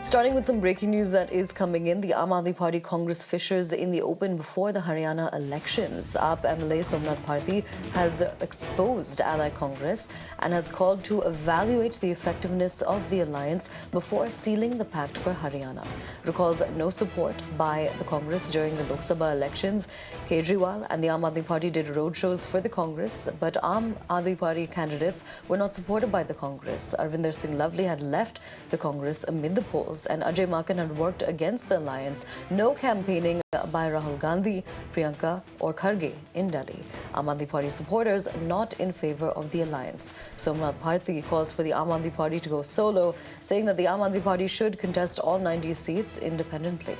Starting with some breaking news that is coming in, the Aam Aadmi Party Congress fissures in the open before the Haryana elections. AAP MLA Somnath Bharti has exposed Ally Congress and has called to evaluate the effectiveness of the alliance before sealing the pact for Haryana. Recalls no support by the Congress during the Lok Sabha elections. Kejriwal and the Aam Aadmi Party did roadshows for the Congress, but Aam Aadmi Party candidates were not supported by the Congress. Arvinder Singh Lovely had left the Congress amid the polls, and Ajay Maken had worked against the alliance. No campaigning by Rahul Gandhi, Priyanka or Kharge in Delhi. Aam Aadmi Party supporters not in favor of the alliance. Somnath Bharti calls for the Aam Aadmi Party to go solo, saying that the Aam Aadmi Party should contest all 90 seats independently.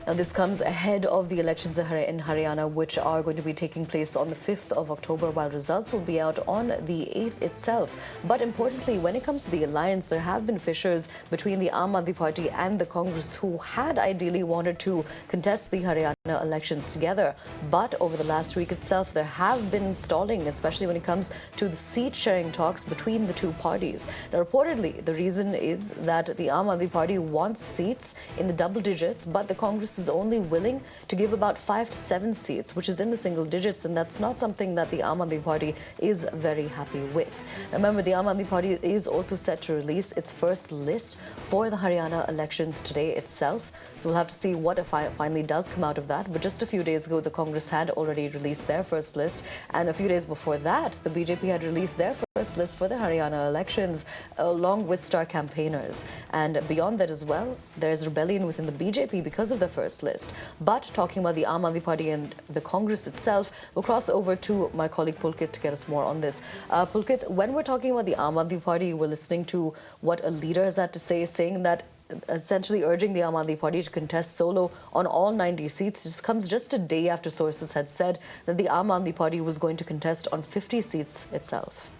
Now, this comes ahead of the elections in Haryana, which are going to be taking place on the 5th of October, while results will be out on the 8th itself. But importantly, when it comes to the alliance, there have been fissures between the Aam Aadmi Party and the Congress, who had ideally wanted to contest the Haryana elections together. But over the last week itself, there have been stalling, especially when it comes to the seat-sharing talks between the two parties. Now, reportedly, the reason is that the Aam Aadmi Party wants seats in the double digits, but the Congress is only willing to give about 5 to 7 seats, which is in the single digits, and that's not something that the Aam Aadmi Party is very happy with. Remember, the Aam Aadmi Party is also set to release its first list for the Haryana elections today itself, so we'll have to see what finally does come out of that. But just a few days ago, the Congress had already released their first list, and a few days before that, the BJP had released their first list for the Haryana elections, along with star campaigners. And beyond that as well, there's rebellion within the BJP because of the first list. But talking about the Aam Aadmi Party and the Congress itself, we'll cross over to my colleague Pulkit to get us more on this. Pulkit, when we're talking about the Aam Aadmi Party, we're listening to what a leader has had to say, saying that essentially urging the Aam Aadmi Party to contest solo on all 90 seats. This comes just a day after sources had said that the Aam Aadmi Party was going to contest on 50 seats itself.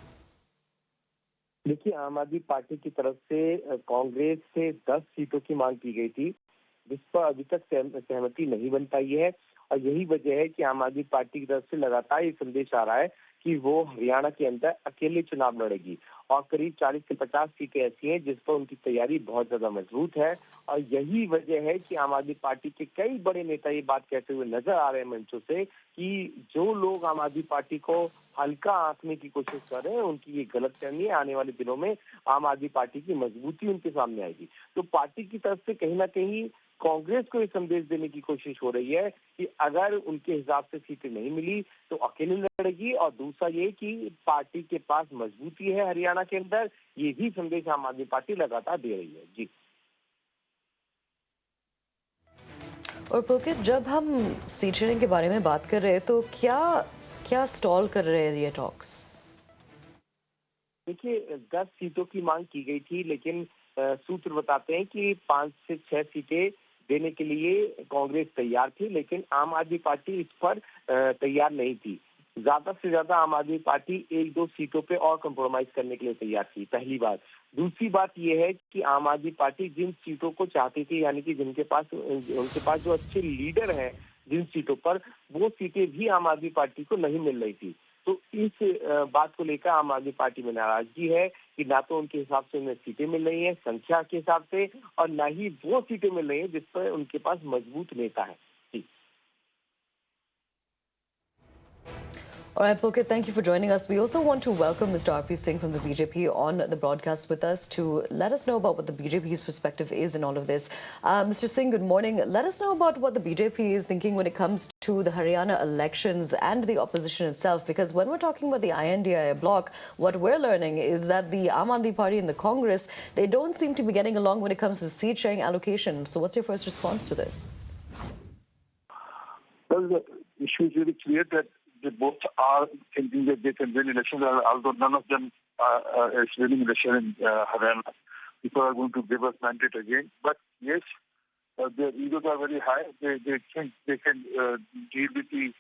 देखिए, आम आदमी party की तरफ से कांग्रेस से 10 सीटों की मांग की गई थी, जिस पर अभी तक सहमति नहीं बन पाई है, और यही वजह है कि आम आदमी पार्टी की तरफ से लगातार ये संदेश आ रहा है कि वो हरियाणा के अंदर अकेले चुनाव लड़ेगी, और करीब 40 से 50 सीटें ऐसी हैं जिस पर उनकी तैयारी बहुत ज्यादा मजबूत है। और यही वजह है कि आम आदमी पार्टी के कई बड़े नेता ये बात कहते हुए नजर आ रहे हैं मंचों से कि जो लोग आम आदमी पार्टी को हल्का आंकने की कोशिश कर रहे हैं, उनकी ये गलतफहमी है। आने वाले दिनों में आम आदमी पार्टी की मजबूती उनके सामने आएगी। तो पार्टी की तरफ से कहीं ना कहीं कांग्रेस को ये संदेश देने की कोशिश हो रही है कि अगर उनके हिसाब से सीटें नहीं मिली तो अकेले लड़ेगी, और दूसरा ये कि पार्टी के पास मजबूती है हरियाणा के अंदर। ये भी संदेश आम आदमी पार्टी लगातार दे रही है। जी। और पुलकित, जब हम सीट शेयरिंग के बारे में बात कर रहे हैं, तो क्या स्टॉल कर रहे हैं ये टॉक्स? देखिए, 10 सीटों की मांग की गई थी, लेकिन सूत्र बताते हैं कि 5 से 6 सीटें देने के लिए कांग्रेस तैयार थी, लेकिन आम आदमी पार्टी इस पर तैयार नहीं थी। ज्यादा से ज्यादा आम आदमी पार्टी 1-2 सीटों पे और कंप्रोमाइज करने के लिए तैयार थी, पहली बात। दूसरी बात यह है कि आम आदमी पार्टी जिन सीटों को चाहती थी, यानी कि उनके पास जो अच्छे लीडर हैं जिन सीटों पर, वो सीटें भी आम आदमी पार्टी को नहीं मिल रही थी। तो इस बात को लेकर आम आदमी पार्टी में नाराजगी है कि ना तो उनके हिसाब से उन्हें सीटें मिल रही हैं संख्या के हिसाब से, और ना ही वो सीटें मिल रही हैं जिस पर उनके पास मजबूत नेता है। All right, Pulkit, thank you for joining us. We also want to welcome Mr. R.P. Singh from the BJP on the broadcast with us to let us know about what the BJP's perspective is in all of this. Mr. Singh, good morning. Let us know about what the BJP is thinking when it comes to the Haryana elections and the opposition itself, because when we're talking about the INDIA bloc, what we're learning is that the Aam Aadmi Party and the Congress, they don't seem to be getting along when it comes to the seat sharing allocation. So what's your first response to this? Well, the issue is really clear that they both are thinking that they can win elections, although none of them is winning election in Haryana. People are going to give us mandate again. But yes, their egos are very high. They think they can deal with the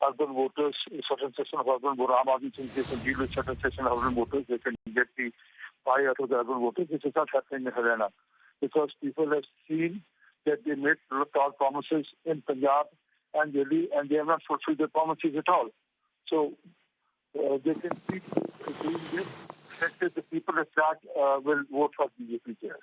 urban voters, a certain section of urban voters. Aam Aadmi thinks they can deal with certain section of urban voters. They can get the pie out of the urban voters. This is not happening in Haryana, because people have seen that they made tall promises in Punjab and Delhi, and they have not fulfilled their promises at all. So they can keep doing this. Let's say the people at that will vote for BJP there.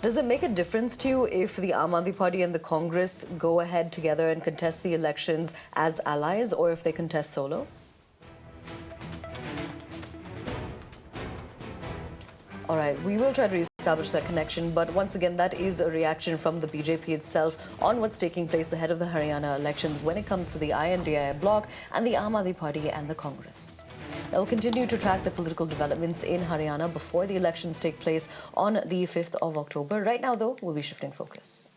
Does it make a difference to you if the Aam Aadmi Party and the Congress go ahead together and contest the elections as allies, or if they contest solo? All right, we will try to reestablish that connection, but once again, that is a reaction from the BJP itself on what's taking place ahead of the Haryana elections when it comes to the INDI bloc and the Aam Aadmi Party and the Congress. Now, we'll continue to track the political developments in Haryana before the elections take place on the 5th of October. Right now, though, we'll be shifting focus.